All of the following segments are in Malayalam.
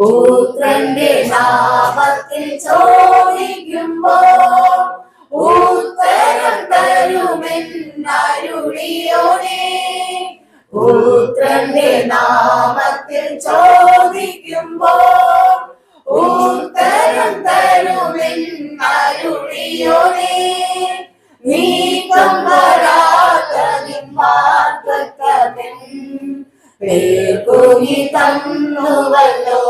പുത്രന്റെ നാമത്തിൽ ചോദിക്കുമ്പോ ഉത്തരം തരുമെന്നരുളിയോനേ. പുത്രന്റെ നാമത്തിൽ ചോദിക്കുമ്പോ ഉത്തരം തരുമെന്നരുളിയോനേ. നീക്കം വരാത്ത നിന്മാർഗത്തവൻ പേർക്കുനി തന്നുവല്ലോ.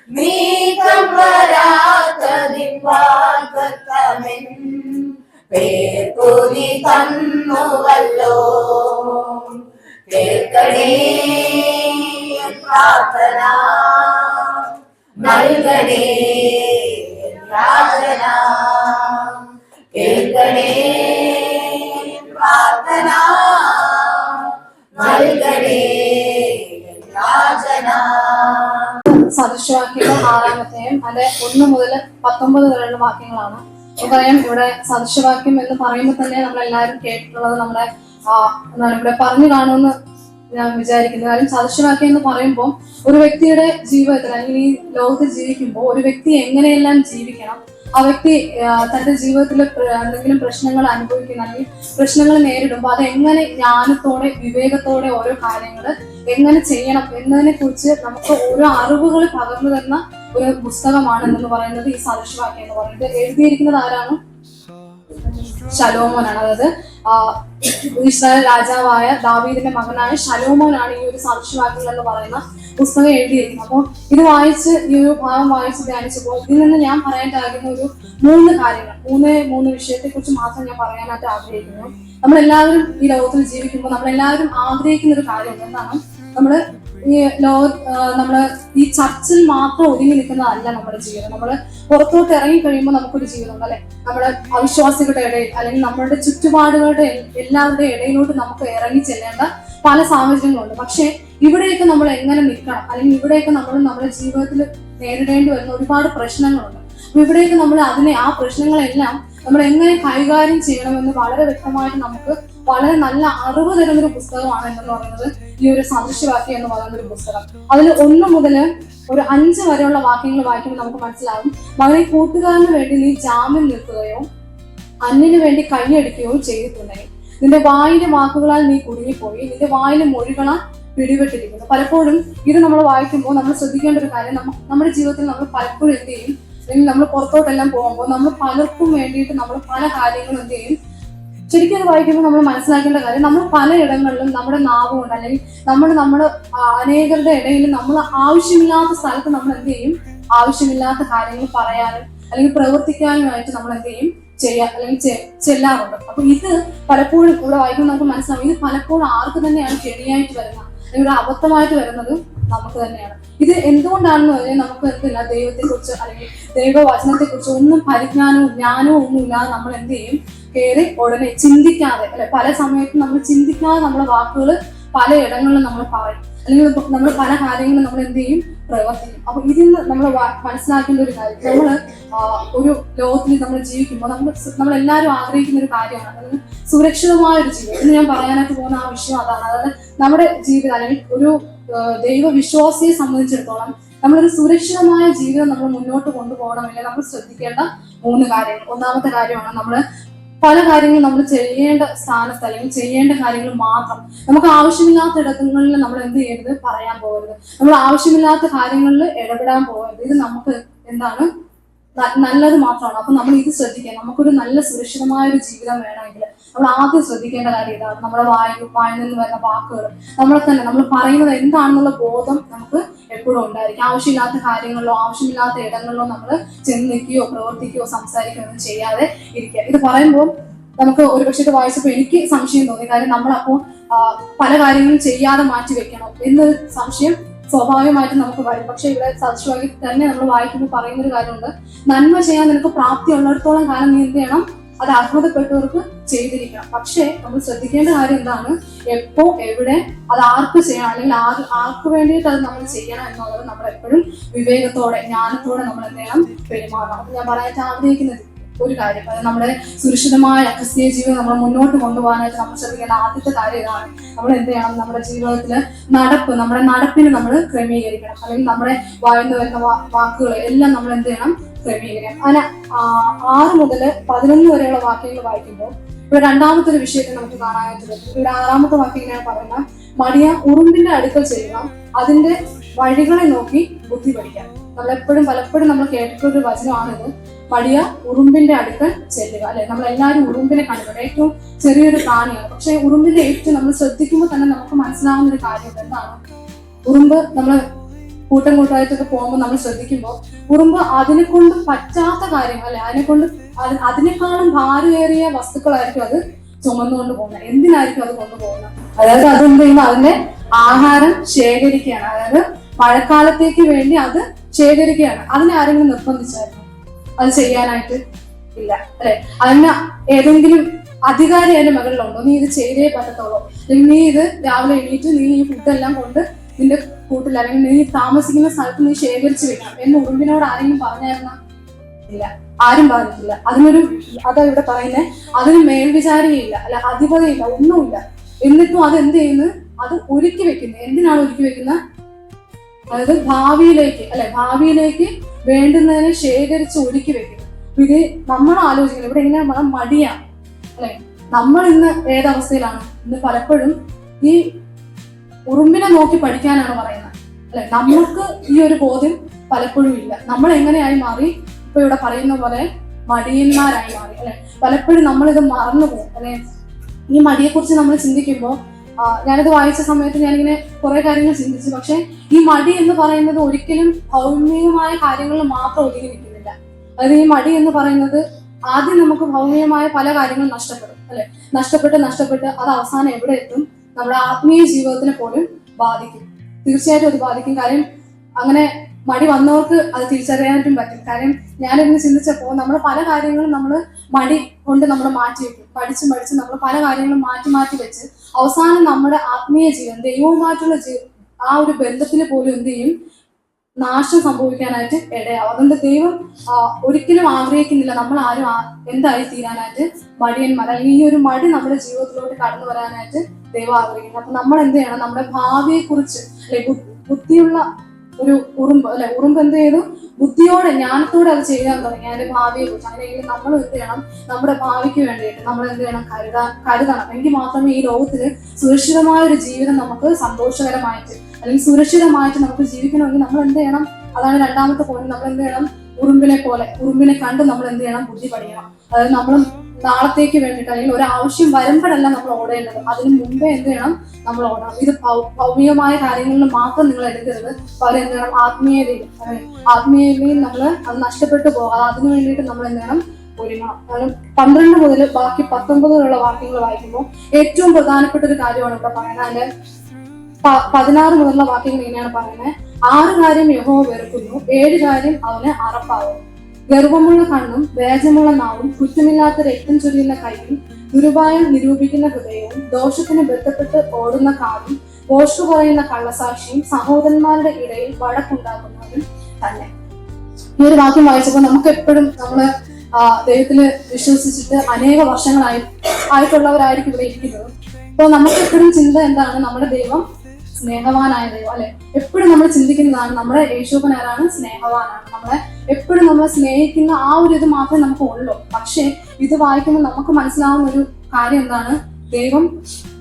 നീക്കം വരാത്ത നിന്മാർഗത്തവൻ പേർക്കുനി തന്നുവല്ലോ. കേൾക്കണേ പ്രാർത്ഥന, നൽകണേ യാചന. കേൾക്കണേ പ്രാർത്ഥന, നൽകണേ യാചന. സദൃശവാക്യങ്ങൾ 6-ാമത്തെയും അതിന്റെ 1 മുതൽ 19 വരെയുള്ള വാക്യങ്ങളാണ്. പറയാം, ഇവിടെ സദൃശവാക്യം എന്ന് പറയുമ്പോൾ തന്നെ നമ്മളെല്ലാവരും കേട്ടിട്ടുള്ളത് നമ്മുടെ എന്താണ് ഇവിടെ പറഞ്ഞു കാണുമെന്ന് ഞാൻ വിചാരിക്കുന്നത്. കാര്യം സദൃശവാക്യം എന്ന് പറയുമ്പോൾ ഒരു വ്യക്തിയുടെ ജീവിതത്തിൽ അല്ലെങ്കിൽ ഈ ലോകത്തിൽ ജീവിക്കുമ്പോൾ ഒരു വ്യക്തി എങ്ങനെയെല്ലാം ജീവിക്കണം, ആ വ്യക്തി തന്റെ ജീവിതത്തിൽ എന്തെങ്കിലും പ്രശ്നങ്ങൾ അനുഭവിക്കുന്ന അല്ലെങ്കിൽ പ്രശ്നങ്ങൾ നേരിടുമ്പോൾ അത് എങ്ങനെ ജ്ഞാനത്തോടെ വിവേകത്തോടെ ഓരോ കാര്യങ്ങൾ എങ്ങനെ ചെയ്യണം എന്നതിനെ കുറിച്ച് നമുക്ക് ഓരോ അറിവുകൾ പകർന്നു തരുന്ന ഒരു പുസ്തകമാണ് എന്ന് പറയുന്നത് ഈ സദൃശവാക്യം എന്ന് പറയുന്നത്. എഴുതിയിരിക്കുന്നത് ആരാണ്? ശലോമോനാണ്. അതായത് ഇസ്രായേൽ രാജാവായ ദാവീദിന്റെ മകനായ ശലോമോനാണ് ഈ ഒരു സദൃശവാക്യങ്ങൾ എന്ന് പറയുന്ന പുസ്തകം എഴുതിയിരിക്കുന്നത്. അപ്പോൾ ഇത് വായിച്ച് ഈ ഒരു ഭാഗം വായിച്ച് ധ്യാനിച്ചപ്പോൾ ഇതിൽ നിന്ന് ഞാൻ പറയാനായിട്ട് ഒരു 3 കാര്യങ്ങൾ, മൂന്ന് വിഷയത്തെ കുറിച്ച് മാത്രം ഞാൻ പറയാനായിട്ട് ആഗ്രഹിക്കുന്നു. നമ്മളെല്ലാവരും ഈ ലോകത്തിൽ ജീവിക്കുമ്പോൾ നമ്മളെല്ലാവരും ആഗ്രഹിക്കുന്ന ഒരു കാര്യം എന്താണ്? നമ്മള് ഈ ചർച്ചിൽ മാത്രം ഒതുങ്ങി നിൽക്കുന്നതല്ല നമ്മുടെ ജീവിതം. നമ്മള് പുറത്തോട്ട് ഇറങ്ങി കഴിയുമ്പോൾ നമുക്കൊരു ജീവിതമുണ്ട് അല്ലെ. നമ്മുടെ അവിശ്വാസികളുടെ ഇടയിൽ അല്ലെങ്കിൽ നമ്മളുടെ ചുറ്റുപാടുകളുടെ എല്ലാവരുടെ ഇടയിലോട്ട് നമുക്ക് ഇറങ്ങി ചെല്ലേണ്ട പല സാഹചര്യങ്ങളുണ്ട്. പക്ഷെ ഇവിടെയൊക്കെ നമ്മൾ എങ്ങനെ നിൽക്കണം, അല്ലെങ്കിൽ ഇവിടെയൊക്കെ നമ്മൾ നമ്മുടെ ജീവിതത്തിൽ നേരിടേണ്ടി വരുന്ന ഒരുപാട് പ്രശ്നങ്ങളുണ്ട്. അപ്പൊ ഇവിടെയൊക്കെ നമ്മൾ ആ പ്രശ്നങ്ങളെല്ലാം നമ്മൾ എങ്ങനെ കൈകാര്യം ചെയ്യണമെന്ന് വളരെ വ്യക്തമായിട്ട് നമുക്ക് വളരെ നല്ല അറിവ് തരുന്നൊരു പുസ്തകമാണ് എന്ന് പറയുന്നത് ഈ ഒരു സദൃശവാക്യം എന്ന് പറയുന്ന ഒരു പുസ്തകം. അതിൽ 1 മുതൽ ഒരു 5 വരെയുള്ള വാക്യങ്ങൾ വായിക്കുമ്പോൾ നമുക്ക് മനസ്സിലാവും, മകനെ കൂട്ടുകാരന് വേണ്ടി നീ ജാമ്യം നിൽക്കുകയോ അന്യന് വേണ്ടി കൈയടിക്കുകയോ ചെയ്തിട്ടുണ്ടെങ്കിൽ നിന്റെ വായിലെ വാക്കുകളാൽ നീ കുടുങ്ങിപ്പോയി, നിന്റെ വായിലെ മൊഴികളാൽ പിടിപെട്ടിരിക്കുന്നു. പലപ്പോഴും ഇത് നമ്മൾ വായിക്കുമ്പോൾ നമ്മൾ ശ്രദ്ധിക്കേണ്ട ഒരു കാര്യം, നമ്മുടെ ജീവിതത്തിൽ നമ്മൾ പലപ്പോഴും എന്ത് ചെയ്യും, അല്ലെങ്കിൽ നമ്മൾ പുറത്തോട്ടെല്ലാം പോകുമ്പോൾ നമ്മൾ പലർക്കും വേണ്ടിയിട്ട് നമ്മൾ പല കാര്യങ്ങളും എന്ത് ചെയ്യും. ശരിക്കും അത് വായിക്കുമ്പോൾ നമ്മൾ മനസ്സിലാക്കേണ്ട കാര്യം, നമ്മൾ പലയിടങ്ങളിലും നമ്മുടെ നാവ് കൊണ്ട് അല്ലെങ്കിൽ നമ്മുടെ അനേകരുടെ ഇടയിൽ നമ്മൾ ആവശ്യമില്ലാത്ത സ്ഥലത്ത് നമ്മൾ എന്ത് ചെയ്യും, ആവശ്യമില്ലാത്ത കാര്യങ്ങൾ പറയാനും അല്ലെങ്കിൽ പ്രവർത്തിക്കാനുമായിട്ട് നമ്മൾ എന്ത് ചെയ്യും, അല്ലെങ്കിൽ ചെല്ലാറുണ്ട്. അപ്പൊ ഇത് പലപ്പോഴും ഇവിടെ വായിക്കുമ്പോൾ നമുക്ക് മനസ്സിലാവും, ഇത് പലപ്പോഴും ആർക്ക് തന്നെയാണ് ശരിയായിട്ട് വരുന്നത് അല്ലെങ്കിൽ അബദ്ധമായിട്ട് വരുന്നത് നമുക്ക് തന്നെയാണ്. ഇത് എന്തുകൊണ്ടാണെന്ന് പറഞ്ഞാൽ നമുക്ക് എന്തില്ല, ദൈവത്തെക്കുറിച്ച് അല്ലെങ്കിൽ ദൈവവചനത്തെ കുറിച്ച് ഒന്നും പരിജ്ഞാനവും ജ്ഞാനവും ഒന്നും ഇല്ലാതെ നമ്മൾ എന്ത് ചെയ്യും, കയറി ഉടനെ ചിന്തിക്കാതെ അല്ലെ, പല സമയത്തും നമ്മൾ ചിന്തിക്കാതെ നമ്മുടെ വാക്കുകൾ പല ഇടങ്ങളിലും നമ്മൾ പറയും, അല്ലെങ്കിൽ നമ്മൾ പല കാര്യങ്ങളും നമ്മൾ എന്ത് ചെയ്യും, പ്രവർത്തിക്കും. അപ്പൊ ഇതിൽ നിന്ന് നമ്മൾ മനസ്സിലാക്കേണ്ട ഒരു കാര്യം, നമ്മൾ ഒരു ലോകത്തിൽ നമ്മൾ ജീവിക്കുമ്പോൾ നമ്മളെല്ലാവരും ആഗ്രഹിക്കുന്ന ഒരു കാര്യമാണ്, അതായത് സുരക്ഷിതമായ ഒരു ജീവിതം. ഇന്ന് ഞാൻ പറയാനായിട്ട് പോകുന്ന ആ വിഷയം അതാണ്. അതായത് നമ്മുടെ ജീവിതം അല്ലെങ്കിൽ ഒരു ദൈവവിശ്വാസിയെ സംബന്ധിച്ചിടത്തോളം നമ്മളൊരു സുരക്ഷിതമായ ജീവിതം നമ്മൾ മുന്നോട്ട് കൊണ്ടുപോകണമെങ്കിൽ നമ്മൾ ശ്രദ്ധിക്കേണ്ട 3 കാര്യങ്ങൾ. 1-ാമത്തെ കാര്യമാണ്, നമ്മൾ പല കാര്യങ്ങളും നമ്മൾ ചെയ്യേണ്ട സ്ഥാനത്ത് അല്ലെങ്കിൽ ചെയ്യേണ്ട കാര്യങ്ങൾ മാത്രം, നമുക്ക് ആവശ്യമില്ലാത്ത ഇടങ്ങളിൽ നമ്മൾ എന്ത് ചെയ്യരുത്, പറയാൻ പോകരുത്. നമ്മൾ ആവശ്യമില്ലാത്ത കാര്യങ്ങളിൽ ഇടപെടാൻ പോകരുത്. ഇത് നമുക്ക് എന്താണ്, നല്ലത് മാത്രമാണ്. അപ്പൊ നമ്മൾ ഇത് ശ്രദ്ധിക്കുക. നമുക്കൊരു നല്ല സുരക്ഷിതമായ ഒരു ജീവിതം വേണമെങ്കിൽ നമ്മൾ ആദ്യം ശ്രദ്ധിക്കേണ്ട കാര്യം ഇതാണ്. നമ്മുടെ വായിൽ നിന്ന് വരുന്ന വാക്കുകൾ നമ്മൾ പറയുന്നത് എന്താണെന്നുള്ള ബോധം നമുക്ക് എപ്പോഴും ഉണ്ടായിരിക്കും. ആവശ്യമില്ലാത്ത കാര്യങ്ങളിലോ ആവശ്യമില്ലാത്ത ഇടങ്ങളിലോ നമ്മൾ ചെന്ന് നിൽക്കുകയോ പ്രവർത്തിക്കുകയോ സംസാരിക്കുകയോ ഒന്നും ചെയ്യാതെ ഇരിക്കുക. ഇത് പറയുമ്പോൾ നമുക്ക് ഒരുപക്ഷെ ഇത് വായിച്ചപ്പോൾ എനിക്ക് സംശയം തോന്നി. കാര്യം നമ്മളപ്പോൾ പല കാര്യങ്ങളും ചെയ്യാതെ മാറ്റി വെക്കണം എന്നൊരു സംശയം സ്വാഭാവികമായിട്ട് നമുക്ക് വരും. പക്ഷെ ഇവിടെ സദൃശവാക്യത്തിൽ തന്നെ നമ്മൾ വായിക്കുമ്പോൾ പറയുന്നൊരു കാര്യമുണ്ട്, നന്മ ചെയ്യാൻ നിനക്ക് പ്രാപ്തി ഉള്ളിടത്തോളം കാലം നീ എന്ത് ചെയ്യണം, അത് അർഹതപ്പെട്ടവർക്ക് ചെയ്തിരിക്കണം. പക്ഷെ നമ്മൾ ശ്രദ്ധിക്കേണ്ട കാര്യം എന്താണ്, എപ്പോ എവിടെ അത് ആർക്ക് ചെയ്യണം അല്ലെങ്കിൽ ആർക്ക് വേണ്ടിയിട്ട് അത് നമ്മൾ ചെയ്യണം എന്നുള്ളത് നമ്മൾ എപ്പോഴും വിവേകത്തോടെ ജ്ഞാനത്തോടെ നമ്മൾ എന്ത് ചെയ്യണം, പെരുമാറണം. അപ്പൊ ഞാൻ പറയാൻ ആഗ്രഹിക്കുന്നത് ഒരു കാര്യം. അത് നമ്മുടെ സുരക്ഷിതമായ ക്രിസ്തീയ ജീവിതം നമ്മൾ മുന്നോട്ട് കൊണ്ടുപോകാനായിട്ട് നമ്മൾ ശ്രദ്ധിക്കേണ്ട ആദ്യത്തെ കാര്യം ഇതാണ്. നമ്മൾ എന്ത് ചെയ്യണം? നമ്മുടെ ജീവിതത്തിൽ നമ്മുടെ നടപ്പിന് നമ്മൾ ക്രമീകരിക്കണം. അല്ലെങ്കിൽ നമ്മുടെ വായിന്ന് വരുന്ന വാക്കുകൾ എല്ലാം നമ്മൾ എന്ത് ചെയ്യണം? ക്രമീകരിക്കണം. അങ്ങനെ 6 മുതൽ 11 വരെയുള്ള വാക്യങ്ങൾ വായിക്കുമ്പോൾ ഇവിടെ രണ്ടാമത്തെ ഒരു വിഷയത്തെ നമുക്ക് കാണാനായിട്ട് പറ്റും. ഇവിടെ 6ാമത്തെ വാക്യം ഇങ്ങനെയാണ് പറയുന്നത്: മടിയ ഉറുമ്പിന്റെ അടുക്കൽ ചെയ്യുക, അതിന്റെ വഴികളെ നോക്കി ബുദ്ധി പഠിക്കാം. പലപ്പോഴും നമ്മൾ കേട്ടിട്ടൊരു വചനമാണിത്. മടിയ ഉറുമ്പിന്റെ അടുക്കൽ ചെല്ലുക, അല്ലെ? നമ്മൾ എല്ലാവരും ഉറുമ്പിനെ കണ്ടിട്ടുണ്ട്. ഏറ്റവും ചെറിയൊരു പ്രാണിയാണ്. പക്ഷെ ഉറുമ്പിന്റെ ഏറ്റവും നമ്മൾ ശ്രദ്ധിക്കുമ്പോൾ തന്നെ നമുക്ക് മനസ്സിലാവുന്ന ഒരു കാര്യം എന്താണ്? ഉറുമ്പ് നമ്മൾ കൂട്ടമായിട്ടൊക്കെ പോകുമ്പോൾ നമ്മൾ ശ്രദ്ധിക്കുമ്പോൾ ഉറുമ്പ് അതിനെ കൊണ്ട് പറ്റാത്ത കാര്യങ്ങൾ, അല്ലെ, അതിനേക്കാളും ഭാരമേറിയ വസ്തുക്കളായിരിക്കും അത് ചുമന്നുകൊണ്ട് പോകുന്നത്. എന്തിനായിരിക്കും അത് കൊണ്ടുപോകുന്നത്? അതായത് അതെന്ത് ചെയ്യുമ്പോൾ അതിന്റെ ആഹാരം ശേഖരിക്കുകയാണ്. അതായത് മഴക്കാലത്തേക്ക് വേണ്ടി അത് ശേഖരിക്കുകയാണ്. അതിനെ ആരെങ്കിലും നിർബന്ധിച്ചായിരുന്നു അത് ചെയ്യാനായിട്ട്? ഇല്ല, അല്ലെ? അതിന് ഏതെങ്കിലും അധികാരി അതിന്റെ മകളിലുണ്ടോ? നീ ഇത് ചെയ്തേ പറ്റത്തുള്ളൂ, അല്ലെങ്കിൽ നീ ഇത് രാവിലെ എണീറ്റ് നീ ഈ ഫുഡെല്ലാം കൊണ്ട് നിന്റെ കൂട്ടിൽ അല്ലെങ്കിൽ നീ താമസിക്കുന്ന സ്ഥലത്ത് നീ ശേഖരിച്ചു വെക്കണം എന്ന് ഉറുമ്പിനോട് ആരെങ്കിലും പറഞ്ഞായിരുന്ന? ഇല്ല, ആരും പറഞ്ഞിട്ടില്ല. അതാ ഇവിടെ പറയുന്നത്, അതിന് മേൽവിചാരികയില്ല, അല്ല അധിപതയില്ല, ഒന്നുമില്ല. എന്നിട്ടും അത് എന്ത് ചെയ്യുന്നു? അത് ഒരുക്കി വെക്കുന്നു. എന്തിനാണ് ഒരുക്കി വെക്കുന്നത്? അതായത് ഭാവിയിലേക്ക് വേണ്ടുന്നതിനെ ശേഖരിച്ച് ഒരുക്കി വെക്കുന്നു. ഇത് നമ്മൾ ആലോചിക്കുന്നത് ഇവിടെ എങ്ങനെയാ? മടിയാണ്, അല്ലെ? നമ്മൾ ഇന്ന് ഏതവസ്ഥയിലാണ്? ഇന്ന് പലപ്പോഴും ഈ ഉറുമ്പിനെ നോക്കി പഠിക്കാനാണ് പറയുന്നത്, അല്ലെ? നമ്മൾക്ക് ഈ ഒരു ബോധ്യം പലപ്പോഴും ഇല്ല. നമ്മൾ എങ്ങനെയായി മാറി? ഇപ്പൊ ഇവിടെ പറയുന്ന പോലെ മടിയന്മാരായി മാറി, അല്ലെ? പലപ്പോഴും നമ്മളിത് മറന്നു പോകും, അല്ലെ? ഈ മടിയെക്കുറിച്ച് നമ്മൾ ചിന്തിക്കുമ്പോൾ ഞാനിത് വായിച്ച സമയത്ത് ഞാനിങ്ങനെ കുറെ കാര്യങ്ങൾ ചിന്തിച്ചു. പക്ഷെ ഈ മടി എന്ന് പറയുന്നത് ഒരിക്കലും ഭൗമികമായ കാര്യങ്ങളിൽ മാത്രം ഒതുങ്ങി നിൽക്കുന്നില്ല. അതായത് ഈ മടി എന്ന് പറയുന്നത് ആദ്യം നമുക്ക് ഭൗമികമായ പല കാര്യങ്ങളും നഷ്ടപ്പെടും, അല്ലെ? നഷ്ടപ്പെട്ട് അത് അവസാനം എവിടെ എത്തും? നമ്മുടെ ആത്മീയ ജീവിതത്തിനെ പോലും ബാധിക്കും. തീർച്ചയായിട്ടും അത് ബാധിക്കും. കാര്യം അങ്ങനെ മടി വന്നവർക്ക് അത് തിരിച്ചറിയാനായിട്ടും പറ്റും. കാര്യം ഞാനിന്ന് ചിന്തിച്ചപ്പോൾ നമ്മൾ പല കാര്യങ്ങളും നമ്മൾ മടി കൊണ്ട് നമ്മൾ മാറ്റി വെക്കും. പഠിച്ച് നമ്മൾ പല കാര്യങ്ങളും മാറ്റി വെച്ച് അവസാനം നമ്മുടെ ആത്മീയ ജീവൻ, ദൈവവുമായിട്ടുള്ള ആ ഒരു ബന്ധത്തിന് പോലും എന്ത് ചെയ്യും? നാശം സംഭവിക്കാനായിട്ട് ഇടയാവും. അതുകൊണ്ട് ദൈവം ഒരിക്കലും ആഗ്രഹിക്കുന്നില്ല നമ്മൾ ആരും എന്തായി തീരാനായിട്ട് മടിയന്മാർ, അല്ലെങ്കിൽ ഈ ഒരു മടി നമ്മുടെ ജീവിതത്തിലോട്ട് കടന്നു വരാനായിട്ട് ദൈവം ആഗ്രഹിക്കുന്നു. അപ്പൊ നമ്മൾ എന്ത് ചെയ്യണം? നമ്മുടെ ഭാവിയെ കുറിച്ച്, അല്ലെ, ബുദ്ധിയുള്ള ഒരു ഉറുമ്പ്, അല്ലെ, ഉറുമ്പ് എന്ത് ചെയ്തു? ബുദ്ധിയോടെ, ജ്ഞാനത്തോടെ അത് ചെയ്യാൻ തുടങ്ങി അതിന്റെ ഭാവിയെ കുറിച്ച്. അങ്ങനെയെങ്കിൽ നമ്മൾ എന്ത് ചെയ്യണം? നമ്മുടെ ഭാവിക്ക് വേണ്ടിയിട്ട് നമ്മൾ എന്ത് ചെയ്യണം? കരുതണം. എങ്കിൽ മാത്രമേ ഈ ലോകത്തില് സുരക്ഷിതമായ ഒരു ജീവിതം നമുക്ക് സന്തോഷകരമായിട്ട് അല്ലെങ്കിൽ സുരക്ഷിതമായിട്ട് നമുക്ക് ജീവിക്കണമെങ്കിൽ നമ്മൾ എന്ത് ചെയ്യണം? അതാണ് രണ്ടാമത്തെ പോയിന്റ്. നമ്മൾ എന്ത് ചെയ്യണം? ഉറുമ്പിനെ കണ്ട് നമ്മൾ എന്ത് ചെയ്യണം? ബുദ്ധി പഠിക്കണം. അതായത് നമ്മൾ നാളത്തേക്ക് വേണ്ടിയിട്ട് അല്ലെങ്കിൽ ഒരു ആവശ്യം വരുമ്പോഴല്ല നമ്മൾ ഓടേണ്ടത്, അതിന് മുമ്പേ എന്ത് ചെയ്യണം? നമ്മൾ ഓടണം. ഇത് ഭൗമികമായ കാര്യങ്ങളിൽ മാത്രം നിങ്ങൾ എടുക്കരുത്. പകരം എന്ത് ചെയ്യണം? ആത്മീയതയിൽ നമ്മൾ അത് നഷ്ടപ്പെട്ടു പോകാതെ അതിനു വേണ്ടിയിട്ട് നമ്മൾ എന്ത് ചെയ്യണം? ഒരുങ്ങണം. കാരണം 12 മുതൽ ബാക്കി 19 വരെയുള്ള വാക്യങ്ങൾ വായിക്കുമ്പോൾ ഏറ്റവും പ്രധാനപ്പെട്ട ഒരു കാര്യമാണ് ഇവിടെ പറയുന്നത്. അതിന്റെ 16 മുതലുള്ള വാക്യങ്ങൾ ഇങ്ങനെയാണ് പറയുന്നത്: 6 കാര്യം യഹോവ വെറുക്കുന്നു, 7 കാര്യം അവന് അറപ്പാകും. ഗർവമുള്ള കണ്ണും വ്യാജമുള്ള നാവും കുറ്റമില്ലാത്ത രക്തം ചൊരിയുന്ന കൈയും ദുരുപായം നിരൂപിക്കുന്ന ഹൃദയവും ദോഷത്തിന് ബന്ധപ്പെട്ട് ഓടുന്ന കാലും പോഷു പറയുന്ന കള്ളസാക്ഷിയും സഹോദരന്മാരുടെ ഇടയിൽ വഴക്കുണ്ടാക്കുന്നവരും തന്നെ. ഈ ഒരു വാക്യം വായിച്ചപ്പോൾ നമുക്ക് എപ്പോഴും നമ്മള് ദൈവത്തില് വിശ്വസിച്ചിട്ട് അനേക വർഷങ്ങളായിട്ടുള്ളവരായിരിക്കും ഇവിടെ ഇരിക്കുന്നത്. അപ്പോൾ നമുക്ക് എപ്പോഴും ചിന്ത എന്താണ്? നമ്മുടെ ദൈവം സ്നേഹവാനായ ദൈവം, അല്ലെ? എപ്പോഴും നമ്മൾ ചിന്തിക്കുന്നതാണ് നമ്മുടെ യേശുവിനാരാണ്? സ്നേഹവാനാണ്. നമ്മളെ എപ്പോഴും നമ്മളെ സ്നേഹിക്കുന്ന ആ ഒരു ഇത് മാത്രമേ നമുക്ക് ഉള്ളൂ. പക്ഷെ ഇത് വായിക്കുമ്പോൾ നമുക്ക് മനസ്സിലാവുന്ന ഒരു കാര്യം എന്താണ്? ദൈവം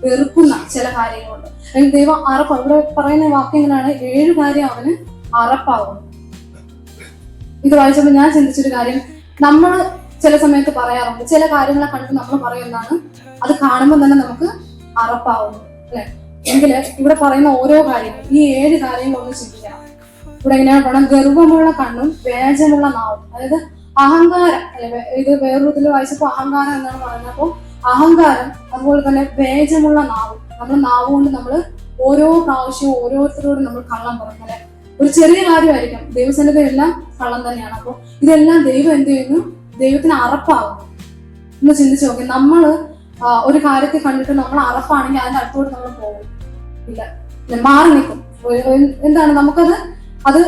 വെറുക്കുന്ന ചില കാര്യങ്ങളുണ്ട്, അല്ലെങ്കിൽ ദൈവം ഇവിടെ പറയുന്ന വാക്യം എങ്ങനെയാണ്? 7 കാര്യം അവന് അറപ്പാകും. ഇത് വായിച്ചപ്പോൾ ഞാൻ ചിന്തിച്ചൊരു കാര്യം, നമ്മൾ ചില സമയത്ത് പറയാറുണ്ട്, ചില കാര്യങ്ങളെ കണ്ടിട്ട് നമ്മൾ പറയുന്നതാണ് അത് കാണുമ്പോൾ തന്നെ നമുക്ക് അറപ്പാവുന്നു, അല്ലെ? എങ്കില് ഇവിടെ പറയുന്ന ഓരോ കാര്യങ്ങളും, ഈ 7 കാര്യങ്ങൾ ഒന്ന് ചിന്തിക്കണം. ഇവിടെ എങ്ങനെയാണ് പറയണം? ഗർവമുള്ള കണ്ണും വ്യാജമുള്ള നാവും, അതായത് അഹങ്കാരം, അല്ലെ? ഇത് വേറൊരു ഇതിൽ വായിച്ചപ്പോൾ അഹങ്കാരം എന്നാണ് പറയുന്നത്. അപ്പോൾ അഹങ്കാരം, അതുപോലെ തന്നെ വ്യാജമുള്ള നാവും. നമ്മൾ നാവ് കൊണ്ട് നമ്മൾ ഓരോ പ്രാവശ്യവും ഓരോരുത്തരോടും നമ്മൾ കള്ളം പറയും, അല്ലെ? ഒരു ചെറിയ കാര്യമായിരിക്കും, ദൈവസന്നിധി എല്ലാം കള്ളം തന്നെയാണ്. അപ്പോൾ ഇതെല്ലാം ദൈവം എന്ത് ചെയ്യുന്നു? ദൈവത്തിന് അറപ്പാകുന്നു. ഒന്ന് ചിന്തിച്ചു നോക്കി. നമ്മള് ഒരു കാര്യത്തെ കണ്ടിട്ട് നമ്മൾ അറപ്പാണെങ്കിൽ അതിന്റെ അടുത്തോട്ട് നമ്മൾ പോകും ഇല്ല, മാറി നിൽക്കും. എന്താണ്? അത്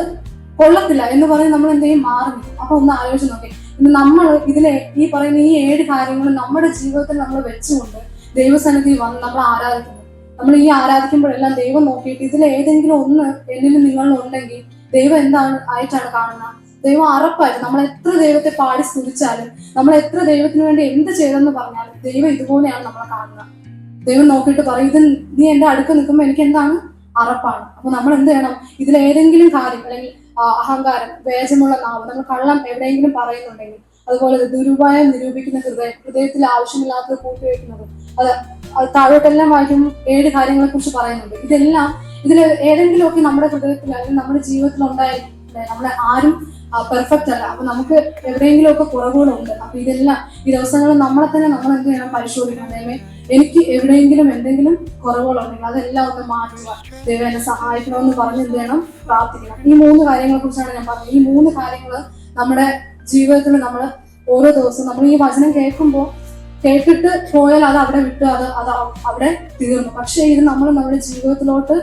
കൊള്ളത്തില്ല എന്ന് പറഞ്ഞ് നമ്മൾ എന്ത് ചെയ്യും? മാറി നിൽക്കും. അപ്പൊ ഒന്ന് ആലോചിച്ച് നോക്കി, ഇന്ന് നമ്മൾ ഇതിലെ ഈ പറയുന്ന ഈ 7 കാര്യങ്ങളും നമ്മുടെ ജീവിതത്തിൽ നമ്മൾ വെച്ചുകൊണ്ട് ദൈവസന്നിധി വന്ന് നമ്മൾ ആരാധിക്കുന്നു. നമ്മൾ ഈ ആരാധിക്കുമ്പോഴെല്ലാം ദൈവം നോക്കിയിട്ട് ഇതിൽ ഏതെങ്കിലും ഒന്ന് എന്നിൽ നിങ്ങളുണ്ടെങ്കിൽ ദൈവം എന്താണ് ആയിട്ടാണ് കാണുന്നത്? ദൈവം അറപ്പായിട്ട് നമ്മൾ എത്ര ദൈവത്തെ പാടി സ്തുതിച്ചാലും, നമ്മൾ എത്ര ദൈവത്തിന് വേണ്ടി എന്ത് ചെയ്തെന്ന് പറഞ്ഞാലും ദൈവം ഇതുപോലെയാണ് നമ്മളെ കാണുന്നത്. ദൈവം നോക്കിയിട്ട് പറയും, ഇത് നീ എന്റെ അടുത്ത് നിൽക്കുമ്പോൾ എനിക്ക് എന്താണ്? അറപ്പാണ്. അപ്പൊ നമ്മൾ എന്ത് ചെയ്യണം? ഇതിലേതെങ്കിലും കാര്യം, അല്ലെങ്കിൽ അഹങ്കാരം, വേജമുള്ള നാവ്, നമ്മൾ കള്ളം എവിടെയെങ്കിലും പറയുന്നുണ്ടെങ്കിൽ, അതുപോലെ ദുരുപായം നിരൂപിക്കുന്ന ഹൃദയത്തിൽ ആവശ്യമില്ലാത്തത് കൂട്ടിവെക്കുന്നത്, അത് താഴോട്ടെല്ലാം വായിക്കുമ്പോൾ 7 കാര്യങ്ങളെ കുറിച്ച് പറയുന്നുണ്ട്. ഇതെല്ലാം ഇതിൽ ഏതെങ്കിലുമൊക്കെ നമ്മുടെ ഹൃദയത്തിൽ അല്ലെങ്കിൽ നമ്മുടെ ജീവിതത്തിൽ ഉണ്ടായിരിക്കും. നമ്മളെ ആരും പെർഫെക്റ്റ് അല്ല. അപ്പൊ നമുക്ക് എവിടെയെങ്കിലും ഒക്കെ കുറവുകളുണ്ട്. അപ്പൊ ഇതെല്ലാം ഈ ദിവസങ്ങളിൽ നമ്മളെ തന്നെ നമ്മൾ എന്ത് ചെയ്യണം? പരിശോധിക്കണം. ദൈവമേ, എനിക്ക് എവിടെയെങ്കിലും എന്തെങ്കിലും കുറവുകളുണ്ടെങ്കിൽ അതെല്ലാം ഒന്ന് മാറ്റുക, ദൈവം എന്നെ സഹായിക്കണമെന്ന് പറഞ്ഞ് എന്ത് ചെയ്യണം? പ്രാർത്ഥിക്കണം. ഈ 3 കാര്യങ്ങളെ കുറിച്ചാണ് ഞാൻ പറഞ്ഞത്. ഈ 3 കാര്യങ്ങൾ നമ്മുടെ ജീവിതത്തിൽ നമ്മൾ ഓരോ ദിവസവും നമ്മൾ ഈ വചനം കേട്ടിട്ട് പോയാൽ അത് അവിടെ വിട്ടു, അത് അവിടെ തീർന്നു. പക്ഷെ ഇത് നമ്മൾ നമ്മുടെ ജീവിതത്തിലോട്ട്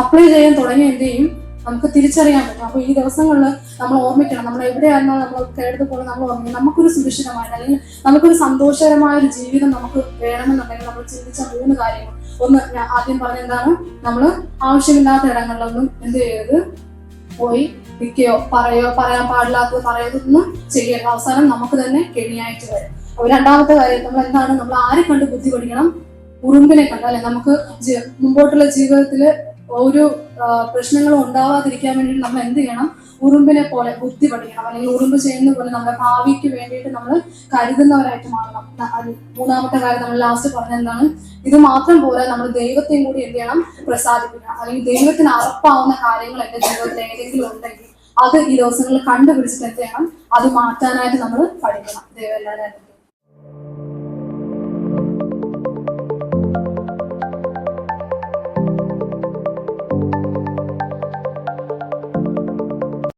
അപ്ലൈ ചെയ്യാൻ തുടങ്ങി എന്ത് ചെയ്യും? നമുക്ക് തിരിച്ചറിയാൻ പറ്റും. അപ്പൊ ഈ ദിവസങ്ങളിൽ നമ്മൾ ഓർമ്മിക്കണം, നമ്മൾ എവിടെയായിരുന്നാലും നമ്മൾ കേട്ടത് പോലെ നമ്മൾ ഓർമ്മിക്കണം. നമുക്കൊരു സുരക്ഷിതമായിട്ട് അല്ലെങ്കിൽ നമുക്കൊരു സന്തോഷകരമായ ഒരു ജീവിതം നമുക്ക് വേണമെന്നുണ്ടെങ്കിൽ നമ്മൾ ചിന്തിച്ച 3 കാര്യങ്ങൾ. ഒന്ന്, ഞാൻ ആദ്യം പറഞ്ഞ എന്താണ്? നമ്മൾ ആവശ്യമില്ലാത്ത ഇടങ്ങളിലൊന്നും എന്ത് ചെയ്യരുത്? പോയി നിൽക്കുകയോ പറയാൻ പാടില്ലാത്തത് പറയതൊന്നും ചെയ്യരുത്. അവസാനം നമുക്ക് തന്നെ കെണിയായിട്ട് വരും. അപ്പൊ 2ാമത്തെ കാര്യം നമ്മൾ എന്താണ്? നമ്മൾ ആരെ കണ്ട് ബുദ്ധി പഠിക്കണം? ഉറുമ്പിനെ കണ്ട്. അല്ലെ, നമുക്ക് മുമ്പോട്ടുള്ള ജീവിതത്തിൽ ഒരു പ്രശ്നങ്ങളും ഉണ്ടാവാതിരിക്കാൻ വേണ്ടി നമ്മൾ എന്ത് ചെയ്യണം? ഉറുമ്പിനെ പോലെ ബുദ്ധി പഠിക്കണം. അല്ലെങ്കിൽ ഉറുമ്പ് ചെയ്യുന്ന പോലെ നമ്മുടെ ഭാവിക്ക് വേണ്ടിയിട്ട് നമ്മൾ കരുതുന്നവരായിട്ട് മാറണം. 3ാമത്തെ കാര്യം നമ്മൾ ലാസ്റ്റ് പറഞ്ഞ എന്താണ്? ഇത് മാത്രം പോലെ നമ്മൾ ദൈവത്തെയും കൂടി എന്ത് ചെയ്യണം? പ്രസാദിപ്പിക്കണം. അല്ലെങ്കിൽ ദൈവത്തിന് അറപ്പാവുന്ന കാര്യങ്ങൾ എന്റെ ജീവിതത്തിൽ ഏതെങ്കിലും ഉണ്ടെങ്കിൽ അത് ഈ ദിവസങ്ങളിൽ കണ്ടുപിടിച്ചിട്ട് എന്ത് ചെയ്യണം? അത് മാറ്റാനായിട്ട് നമ്മൾ പഠിക്കണം. ദൈവം എല്ലാവരും